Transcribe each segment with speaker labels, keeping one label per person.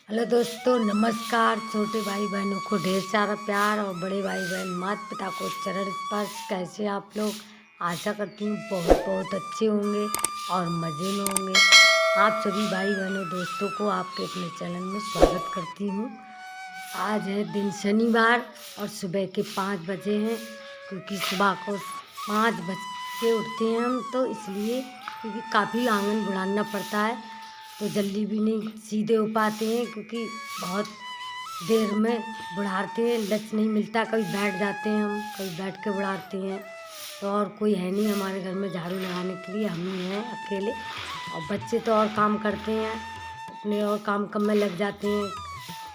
Speaker 1: Hello दोस्तों, नमस्कार। छोटे भाई बहनों को ढेर सारा प्यार और बड़े भाई बहन माता पिता को चरण स्पर्श। कैसे आप लोग? आशा करती हूँ बहुत बहुत अच्छे होंगे और मज़े में होंगे। आप सभी भाई बहनों दोस्तों को आपके अपने चैनल में स्वागत करती हूँ। आज है दिन शनिवार और सुबह के 5 बजे हैं, क्योंकि सुबह को 5 बज के उठते हैं हम, तो इसलिए क्योंकि काफ़ी आंगन बुढ़ाना पड़ता है, तो जल्दी भी नहीं सीधे हो पाते हैं, क्योंकि बहुत देर में बुढ़ाते हैं, लच नहीं मिलता। कभी बैठ जाते हैं हम, कभी बैठ के बुढ़ाते हैं, तो और कोई है नहीं हमारे घर में झाड़ू लगाने के लिए, हम ही हैं अकेले। और बच्चे तो और काम करते हैं, अपने और काम में लग जाते हैं,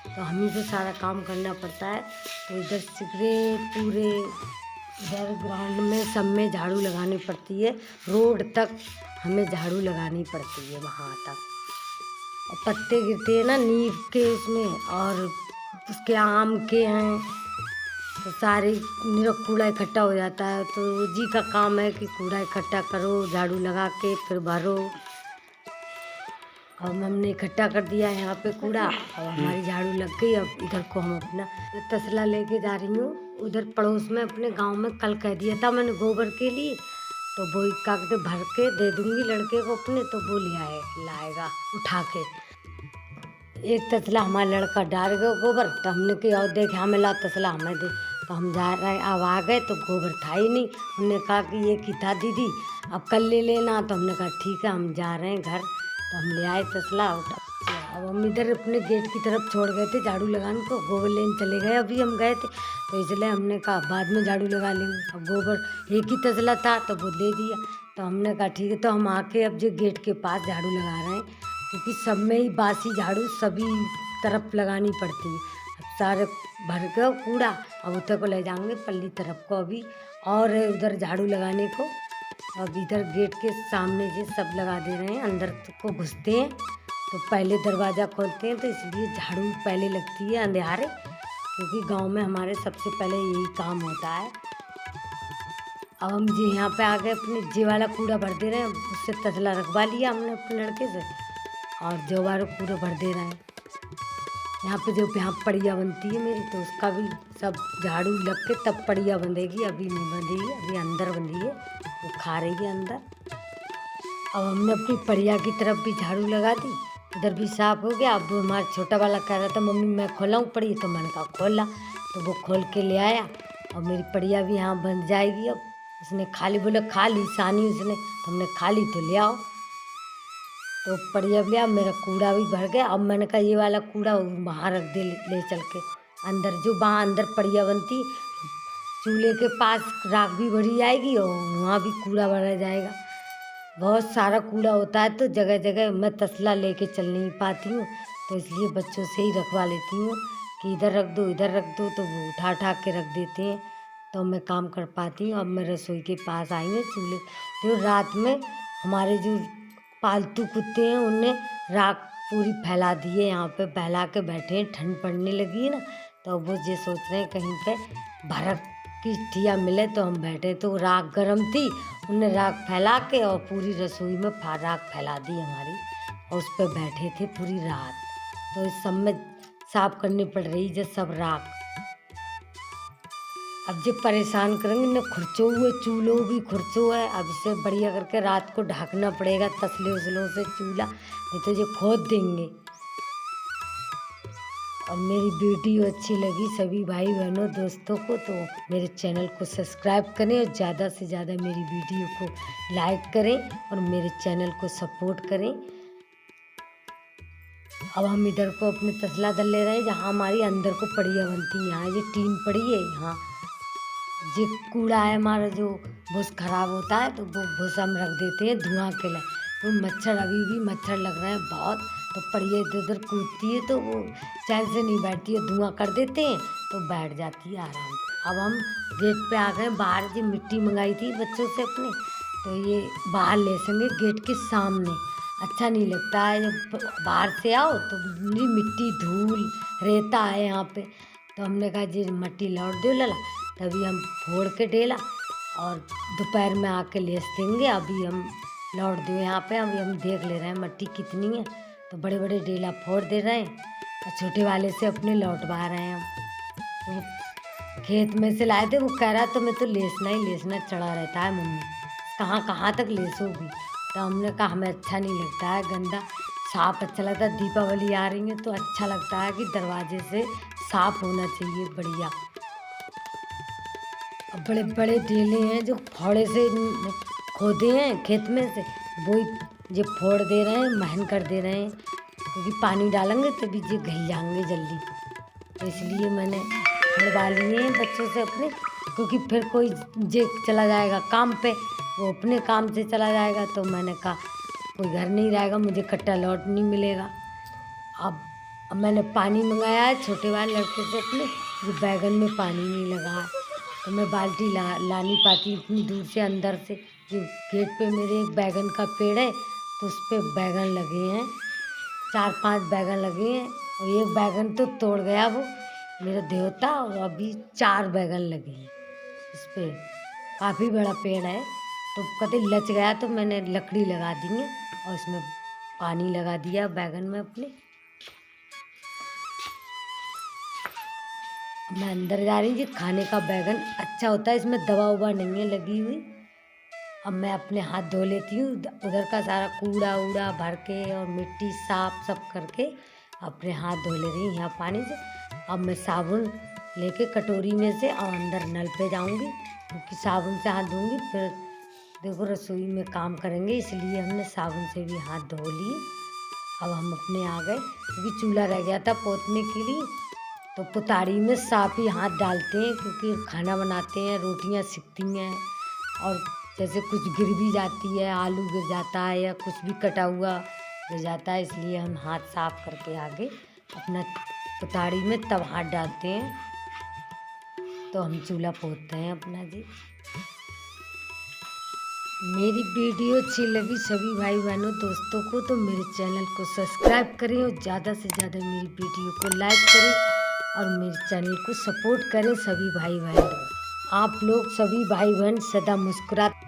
Speaker 1: तो हम ही को सारा काम करना पड़ता है। तो इधर सिगरे पूरे इधर ग्राउंड में सब में झाड़ू लगानी पड़ती है, रोड तक हमें झाड़ू लगानी पड़ती है वहाँ तक। और पत्ते गिरते हैं ना नीम के उसमें, और उसके आम के हैं, तो सारे मेरा कूड़ा इकट्ठा हो जाता है। तो जी का काम है कि कूड़ा इकट्ठा करो, झाड़ू लगा के फिर भरो। अब हमने इकट्ठा कर दिया है यहाँ पे कूड़ा, और हमारी झाड़ू लग गई। अब इधर को हम अपना तसला लेके जा रही हूँ। उधर पड़ोस में अपने गांव में कल कह दिया था मैंने गोबर के लिए, तो वो कागज भर के दे दूँगी लड़के को अपने, तो वो लाएगा उठा के। एक तसला हमारा लड़का डाल गया गोबर, तो हमने कहा और देख हमें ला तसला हमें दे। तो हम जा रहे, अब आ गए तो गोबर था ही नहीं। हमने कहा कि ये की था दीदी, अब कल ले लेना। तो हमने कहा ठीक है, हम जा रहे हैं घर। तो हम ले आए तसला उठा। अब हम इधर अपने गेट की तरफ छोड़ गए थे झाड़ू लगाने को, गोबर लेने चले गए। अभी हम गए थे, तो इसलिए हमने कहा बाद में झाड़ू लगा लेंगे। अब गोबर एक ही तसला था तो वो दे दिया। तो हमने कहा ठीक है। तो हम आके अब जो गेट के पास झाड़ू लगा रहे हैं, क्योंकि सब में ही बासी झाड़ू सभी तरफ लगानी पड़ती है। अब सारे भर के कूड़ा अब उधर को ले जाएंगे पल्ली तरफ को अभी, और उधर झाड़ू लगाने को। अब इधर गेट के सामने जो सब लगा दे रहे हैं, अंदर को घुसते हैं तो पहले दरवाज़ा खोलते हैं, तो इसलिए झाड़ू पहले लगती है अंधेरे, क्योंकि गांव में हमारे सबसे पहले यही काम होता है। अब हम जी यहाँ पे आ गए, अपने जी वाला कूड़ा भर दे रहे हैं। उससे तसला रखवा लिया हमने अपने लड़के से, और जो वाला कूड़ा भर दे रहे हैं। यहाँ पे जो यहाँ पड़िया बनती है मेरी, तो उसका भी सब झाड़ू लग के तब पड़िया बंधेगी। अभी नहीं बंधी है, अभी अंदर बंधी है, वो खा रही है अंदर। अब हमने अपनी पड़िया की तरफ भी झाड़ू लगा दी, उधर भी साफ हो गया। अब हमारा छोटा वाला कह रहा था मम्मी मैं खोलाऊँ पड़ी, तो मैंने कहा खोला, तो वो खोल के ले आया। और मेरी पड़िया भी यहाँ बन जाएगी। अब उसने खाली बोला खा ली सानी उसने, तो हमने खा ली तो ले आओ, तो पड़िया भी लिया। मेरा कूड़ा भी भर गया। अब मैंने कहा ये वाला कूड़ा वहाँ रख दे, ले चल के अंदर, जो वहाँ अंदर पड़िया बनती चूल्हे के पास राख भी भरी जाएगी और वहाँ भी कूड़ा भरा जाएगा। बहुत सारा कूड़ा होता है, तो जगह जगह मैं तसला लेके चल नहीं पाती हूँ, तो इसलिए बच्चों से ही रखवा लेती हूँ कि इधर रख दो इधर रख दो, तो वो उठा उठा के रख देते हैं, तो मैं काम कर पाती हूँ। अब मैं रसोई के पास आई हूँ चूल्हे, तो रात में हमारे जो पालतू कुत्ते हैं उनने राख पूरी फैला दी है, यहाँ पे फैला के बैठे हैं। ठंड पड़ने लगी है ना, तो वो ये सोच रहे हैं कहीं पे भरक की ठिया मिले तो हम बैठे। तो राख गर्म थी, उनने राख फैला के और पूरी रसोई में राख फैला दी हमारी, और उस पर बैठे थे पूरी रात। तो इस सब में साफ करनी पड़ रही है सब राख। अब जब परेशान करेंगे न, खुरचो हुए चूल्हो भी खुरचो है। अब इसे बढ़िया करके रात को ढकना पड़ेगा तसले उसलों से चूल्हा, नहीं तो ये खोद देंगे। और मेरी वीडियो अच्छी लगी सभी भाई बहनों दोस्तों को, तो मेरे चैनल को सब्सक्राइब करें और ज़्यादा से ज़्यादा मेरी वीडियो को लाइक करें और मेरे चैनल को सपोर्ट करें। अब हम इधर को अपने तसला दल ले रहे हैं, जहाँ हमारी अंदर को पड़िया बनती है। यहाँ ये टीन पड़ी है, यहाँ जो कूड़ा है हमारा जो भूस खराब होता है, तो वो भूस हम रख देते हैं धुआं के लिए। तो मच्छर अभी भी मच्छर लग रहे हैं बहुत, तो पड़िया इधर उधर कूदती है, तो वो चैन से नहीं बैठती है, धुआं कर देते हैं तो बैठ जाती है आराम से। अब हम गेट पे आ गए। बाहर जो मिट्टी मंगाई थी बच्चों से अपने, तो ये बाहर ले सकेंगे गेट के सामने। अच्छा नहीं लगता है जब बाहर से आओ तो मिट्टी धूल रहता है यहाँ पे। तो हमने कहा जी मट्टी लौट दो लला, तभी हम फोड़ के डेला और दोपहर में आके ले देंगे। अभी हम लौट दो यहाँ पे, अभी हम देख ले रहे हैं मट्टी कितनी है, तो बड़े बड़े डेला फोड़ दे रहे हैं। छोटे वाले से अपने लौटवा रहे हैं हम। वो खेत में से लाए थे, वो कह रहा तो मैं तो लेसना चढ़ा रहता है मम्मी, कहाँ तक लेसोगी। तो हमने कहा हमें अच्छा नहीं लगता है गंदा, साफ अच्छा लगता है। दीपावली आ रही है तो अच्छा लगता है कि दरवाजे से साफ होना चाहिए बढ़िया। अब बड़े बड़े ढेले हैं जो फावड़े से खोदे हैं खेत में से, वो ये फोड़ दे रहे हैं, महन कर दे रहे हैं, क्योंकि पानी डालेंगे तभी ये घिल जाएंगे जल्दी। तो इसलिए मैंने छुड़वा लिए हैं बच्चों से अपने, क्योंकि फिर कोई जे चला जाएगा काम पे, वो अपने काम से चला जाएगा। तो मैंने कहा कोई घर नहीं रहेगा, मुझे कट्टा लौट नहीं मिलेगा। अब मैंने पानी मंगाया है छोटे वाले लड़के से अपने, जो बैगन में पानी नहीं लगा है। तो मैं बाल्टी ला नहीं पाती इतनी दूर से अंदर से। जो गेट पे मेरे एक बैगन का पेड़ है तो उस पर बैगन लगे हैं, 4-5 बैगन लगे हैं, और एक बैगन तो तोड़ गया वो मेरा देवता, और अभी 4 बैगन लगे हैं इस पर। काफ़ी बड़ा पेड़ है, तो कभी लच गया तो मैंने लकड़ी लगा दी है और इसमें पानी लगा दिया बैगन में अपने। मैं अंदर जा रही हूँ। ये खाने का बैगन अच्छा होता है, इसमें दवा उवा नहीं है लगी हुई। अब मैं अपने हाथ धो लेती हूँ, उधर का सारा कूड़ा उड़ा भर के और मिट्टी साफ सब करके अपने हाथ धो ले रही हूँ यहाँ पानी से। अब मैं साबुन लेके कटोरी में से और अंदर नल पे जाऊँगी, क्योंकि साबुन से हाथ धोऊँगी फिर देखो रसोई में काम करेंगे, इसलिए हमने साबुन से भी हाथ धो लिए। अब हम अपने आ गए, क्योंकि चूल्हा रह गया था पोतने के लिए, तो पुताड़ी में साफ ही हाथ डालते हैं, क्योंकि खाना बनाते हैं, रोटियां सिकती हैं, और जैसे कुछ गिर भी जाती है, आलू गिर जाता है या कुछ भी कटा हुआ गिर जाता है, इसलिए हम हाथ साफ करके आगे अपना पुताड़ी में तब हाथ डालते हैं। तो हम चूल्हा पोतते हैं अपना जी। मेरी वीडियो अच्छी लगी सभी भाई बहनों दोस्तों को तो मेरे चैनल को सब्सक्राइब करें और ज़्यादा से ज़्यादा मेरी वीडियो को लाइक करें और मेरे चैनल को सपोर्ट करें सभी भाई बहन। आप लोग सभी भाई बहन सदा मुस्कुराते